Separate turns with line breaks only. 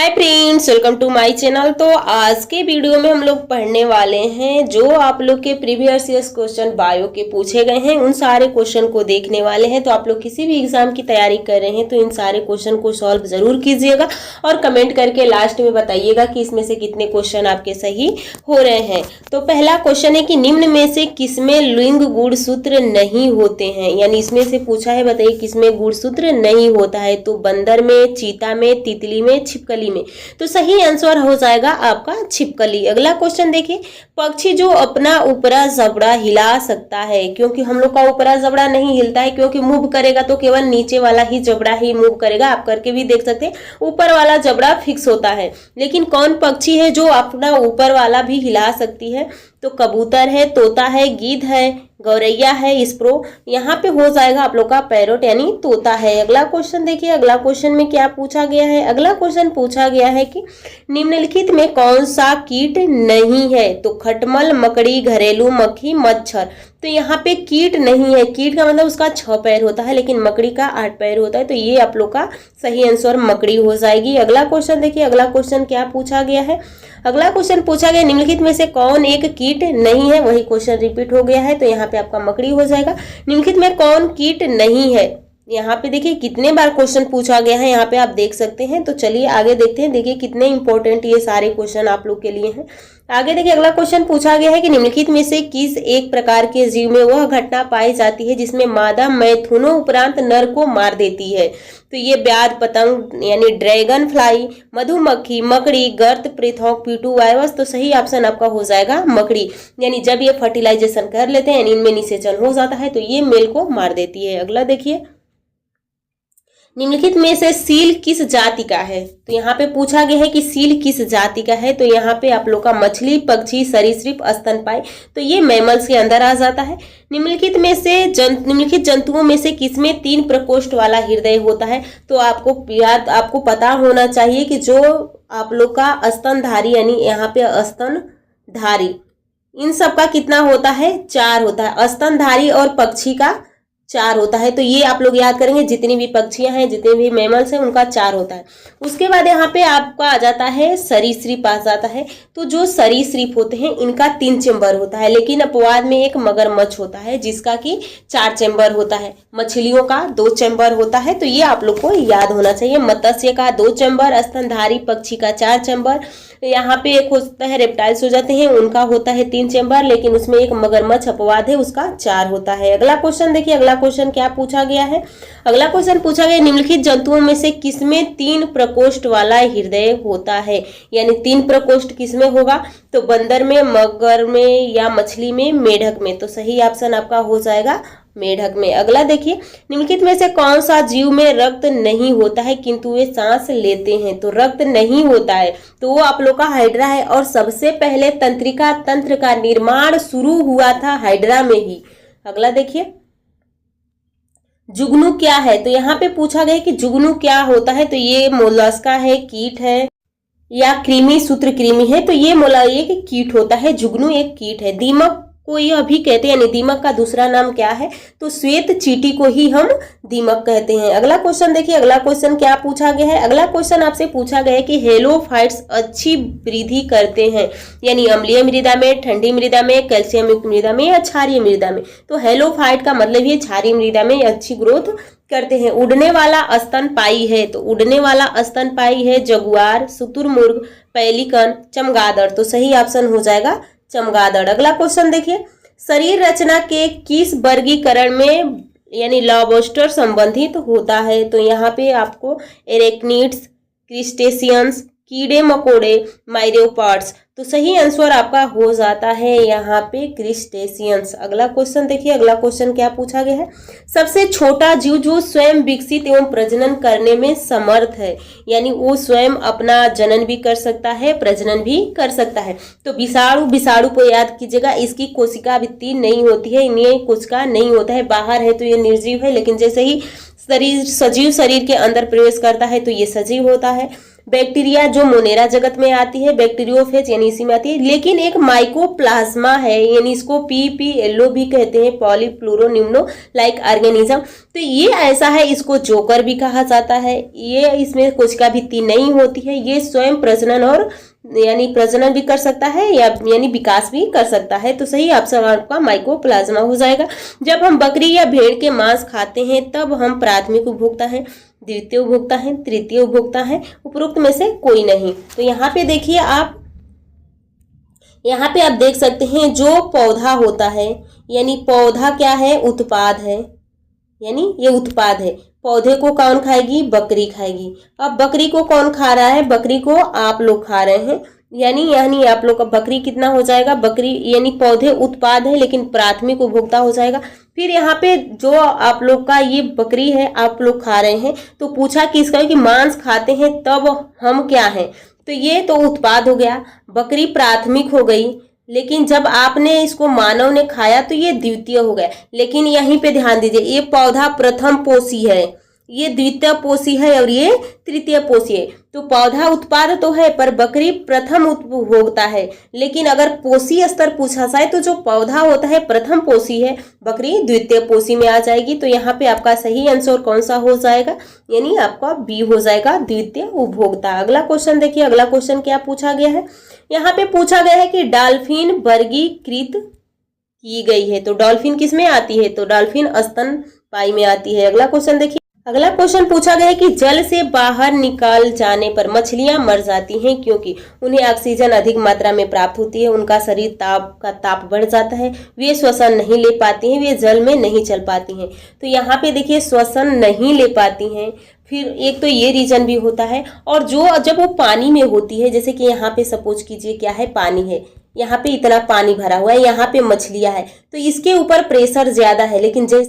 Hi friends, welcome to my channel. तो आज के वीडियो में हम लोग पढ़ने वाले हैं जो आप लोग के प्रीवियस ईयर्स क्वेश्चन बायो के पूछे गए हैं, उन सारे क्वेश्चन को देखने वाले हैं। तो आप लोग किसी भी एग्जाम की तैयारी कर रहे हैं तो इन सारे क्वेश्चन को सॉल्व जरूर कीजिएगा और कमेंट करके लास्ट में बताइएगा कि इसमें से कितने क्वेश्चन आपके सही हो रहे हैं। तो पहला क्वेश्चन है कि निम्न में से किसमें लिंग गुणसूत्र नहीं होते हैं, यानी इसमें से पूछा है, बताइए किसमें गुणसूत्र नहीं होता है। तो बंदर में, चीता में, तितली में, छिपकली में। तो सही आंसर हो जाएगा आपका छिपकली। अगला क्वेश्चन देखिए, पक्षी जो अपना ऊपरा जबड़ा हिला सकता है, क्योंकि हम लोग का ऊपरा जबड़ा नहीं हिलता है, क्योंकि मूव करेगा तो केवल नीचे वाला ही जबड़ा ही मूव करेगा। आप करके भी देख सकते हैं, ऊपर वाला जबड़ा फिक्स होता है। लेकिन कौन पक्षी है जो अपना ऊपर वाला भी हिला सकती है? तो कबूतर है, तोता है, गीद है, गौरैया है, स्प्रो। यहाँ पे हो जाएगा आप लोग का पैरोट यानी तोता है। अगला क्वेश्चन देखिए, अगला क्वेश्चन में क्या पूछा गया है। अगला क्वेश्चन पूछा गया है कि निम्नलिखित में कौन सा कीट नहीं है? तो खटमल, मकड़ी, घरेलू मक्खी, मच्छर। तो यहाँ पे कीट नहीं है। कीट का मतलब उसका 6 पैर होता है, लेकिन मकड़ी का 8 पैर होता है। तो ये आप लोग का सही आंसर मकड़ी हो जाएगी। अगला क्वेश्चन देखिए, अगला क्वेश्चन क्या पूछा गया है। अगला क्वेश्चन पूछा गया, निम्नलिखित में से कौन एक कीट नहीं है? वही क्वेश्चन रिपीट हो गया है, तो यहाँ पे आपका मकड़ी हो जाएगा। निम्नलिखित में कौन कीट नहीं है? यहाँ पे देखिए कितने बार क्वेश्चन पूछा गया है, यहाँ पे आप देख सकते हैं। तो चलिए आगे देखते हैं, देखिए कितने इंपॉर्टेंट ये सारे क्वेश्चन आप लोग के लिए हैं। आगे देखिए, अगला क्वेश्चन पूछा गया है कि निम्नलिखित में से किस एक प्रकार के जीव में वह घटना पाई जाती है जिसमें मादा मैथुनों उपरांत नर को मार देती है? तो ये ब्याज, पतंग यानी ड्रैगन फ्लाई, मधुमक्खी, मकड़ी, गर्त, पृथॉक, पीटू, वायरस। तो सही ऑप्शन आपका हो जाएगा मकड़ी। यानी जब ये फर्टिलाइजेशन कर लेते हैं, यानी इनमें निषेचन हो जाता है, तो ये मेल को मार देती है। अगला देखिए, निम्नलिखित में से सील किस जाति का है? तो यहाँ पे पूछा गया है कि सील किस जाति का है। तो यहाँ पे आप लोग का मछली, पक्षी, सरीसृप, स्तनपायी। तो ये मैमल्स के अंदर आ जाता है। निम्नलिखित में से निम्नलिखित जंतुओं में से किसमें 3 प्रकोष्ठ वाला हृदय होता है? तो आपको पता होना चाहिए कि जो आप लोग का स्तनधारी यानी यहाँ पे स्तनधारी, इन सब का कितना होता है? 4 होता है। स्तनधारी और पक्षी का 4 होता है। तो ये आप लोग याद करेंगे, जितनी भी पक्षियां हैं, जितने भी मैमल्स हैं, उनका 4 होता है। उसके बाद यहाँ पे आपका आ जाता है सरीसृप आ जाता है। तो जो सरीसृप होते हैं इनका 3 चेम्बर होता है, लेकिन अपवाद में एक मगरमच्छ होता है जिसका कि 4 चेम्बर होता है। मछलियों का 2 चेम्बर होता है। तो ये आप लोग को याद होना चाहिए। मत्स्य का 2 चेम्बर, स्तनधारी पक्षी का 4 चेम्बर। यहाँ पे एक होता है रेप्टाइल्स हो जाते हैं, उनका होता है 3 चेम्बर, लेकिन उसमें एक मगरमच्छ अपवाद है, उसका 4 होता है। अगला क्वेश्चन देखिए, अगला क्वेश्चन क्या पूछा गया है। अगला क्वेश्चन पूछा गया, निम्नलिखित जंतुओं में से किसमें 3 प्रकोष्ठ वाला हृदय होता है? यानी 3 प्रकोष्ठ किसमें होगा? तो बंदर में, मगर में, या मछली में, मेढक में। तो सही ऑप्शन आपका हो जाएगा मेढक में। अगला देखिए, निम्नलिखित में से कौन सा जीव में रक्त नहीं होता है किंतु वे सांस लेते हैं? तो रक्त नहीं होता है तो वो आप लोग का हाइड्रा है। और सबसे पहले तंत्रिका तंत्र का निर्माण शुरू हुआ था हाइड्रा में ही। अगला देखिए, जुगनू क्या है? तो यहाँ पे पूछा गया कि जुगनू क्या होता है। तो ये मोलस्का है, कीट है, या कृमि सूत्रकृमि है। तो ये एक कीट होता है, जुगनू एक कीट है। दीमक को यह भी कहते हैं, यानी दीमक का दूसरा नाम क्या है? तो श्वेत चींटी को ही हम दीमक कहते हैं। अगला क्वेश्चन देखिए, अगला क्वेश्चन क्या पूछा गया है। अगला क्वेश्चन आपसे पूछा गया है कि हेलोफाइट्स अच्छी वृद्धि करते हैं, यानी अम्लीय मृदा में, ठंडी मृदा में, कैल्शियम युक्त मृदा में, या क्षारीय मृदा में? तो हेलोफाइट का मतलब ये क्षारीय मृदा में अच्छी ग्रोथ करते हैं। उड़ने वाला स्तनपायी है, तो उड़ने वाला स्तनपायी है जगुआर, शुतुरमुर्ग, पेलिकन, चमगादड़। तो सही ऑप्शन हो जाएगा चमगादड़। अगला क्वेश्चन देखिए, शरीर रचना के किस वर्गीकरण में यानी लॉबस्टर संबंधित होता है? तो यहाँ पे आपको एरेक्निड्स, क्रिस्टेशियंस, कीड़े मकोड़े, माइरियोपॉड्स। तो सही आंसर आपका हो जाता है यहाँ पे क्रिस्टेशियंस। अगला क्वेश्चन देखिए, अगला क्वेश्चन क्या पूछा गया है। सबसे छोटा जीव जो स्वयं विकसित एवं प्रजनन करने में समर्थ है, यानी वो स्वयं अपना जनन भी कर सकता है, प्रजनन भी कर सकता है। तो विषाणु को याद कीजिएगा, इसकी कोशिका भित्ति नहीं होती है, इन्हें कोशिका नहीं होता है, बाहर है तो ये निर्जीव है, लेकिन जैसे ही सजीव शरीर के अंदर प्रवेश करता है तो ये सजीव होता है। बैक्टीरिया जो मोनेरा जगत में आती है, बैक्टीरियोफेज यानी इसी में आती है, लेकिन एक माइकोप्लाज्मा है यानी इसको PPLO भी कहते हैं, पॉलीफ्लोरोन्यूमनो लाइक ऑर्गेनिज्म। तो ये ऐसा है, इसको जोकर भी कहा जाता है। ये इसमें कोशिका भित्ति नहीं होती है, ये स्वयं प्रजनन और यानी प्रजनन भी कर सकता है या यानी विकास भी कर सकता है। तो सही ऑप्शन आपका माइकोप्लाज्मा हो जाएगा। जब हम बकरी या भेड़ के मांस खाते हैं तब हम प्राथमिक उपभोक्ता हैं, द्वितीय उपभोक्ता हैं, तृतीय उपभोक्ता हैं, उपरोक्त में से कोई नहीं। तो यहाँ पे देखिए आप, यहाँ पे आप देख सकते हैं जो पौधा होता है यानी पौधा क्या है, उत्पाद है, यानी ये उत्पाद है। पौधे को कौन खाएगी, बकरी खाएगी। अब बकरी को कौन खा रहा है, बकरी को आप लोग खा रहे हैं, यानी आप लोग का बकरी कितना हो जाएगा, बकरी यानी पौधे उत्पाद है लेकिन प्राथमिक उपभोक्ता हो जाएगा। फिर यहाँ पे जो आप लोग का ये बकरी है आप लोग खा रहे हैं, तो पूछा कि इसका कि मांस खाते हैं तब हम क्या हैं, तो ये तो उत्पाद हो गया, बकरी प्राथमिक हो गई, लेकिन जब आपने इसको मानव ने खाया तो ये द्वितीय हो गया। लेकिन यहीं पे ध्यान दीजिए, ये पौधा प्रथम पोषी है, ये द्वितीय पोषी है और ये तृतीय पोषी है। तो पौधा उत्पाद तो है पर बकरी प्रथम उपभोक्ता है। लेकिन अगर पोषी स्तर पूछा जाए तो जो पौधा होता है प्रथम पोषी है, बकरी द्वितीय पोषी में आ जाएगी। तो यहाँ पे आपका सही आंसर कौन सा हो जाएगा, यानी आपका बी हो जाएगा, द्वितीय उपभोक्ता। अगला क्वेश्चन देखिए, अगला क्वेश्चन क्या पूछा गया है। यहाँ पे पूछा गया है कि डॉल्फिन वर्गीकृत की गई है, तो डॉल्फिन किस में आती है, तो डॉल्फिन स्तनपायी में आती है। अगला क्वेश्चन देखिए, अगला क्वेश्चन पूछा गया है कि जल से बाहर निकाल जाने पर मछलियां मर जाती हैं क्योंकि उन्हें ऑक्सीजन अधिक मात्रा में प्राप्त होती है, उनका शरीर ताप बढ़ जाता है, वे श्वसन नहीं ले पाती हैं, वे जल में नहीं चल पाती हैं। तो यहाँ पे देखिए श्वसन नहीं ले पाती हैं, फिर एक तो ये रीजन भी होता है, और जो जब वो पानी में होती है, जैसे कि यहाँ पे सपोज कीजिए क्या है, पानी है, यहाँ पे इतना पानी भरा हुआ है, यहाँ पे मछलियां है, तो इसके ऊपर प्रेशर ज्यादा है, लेकिन जैसे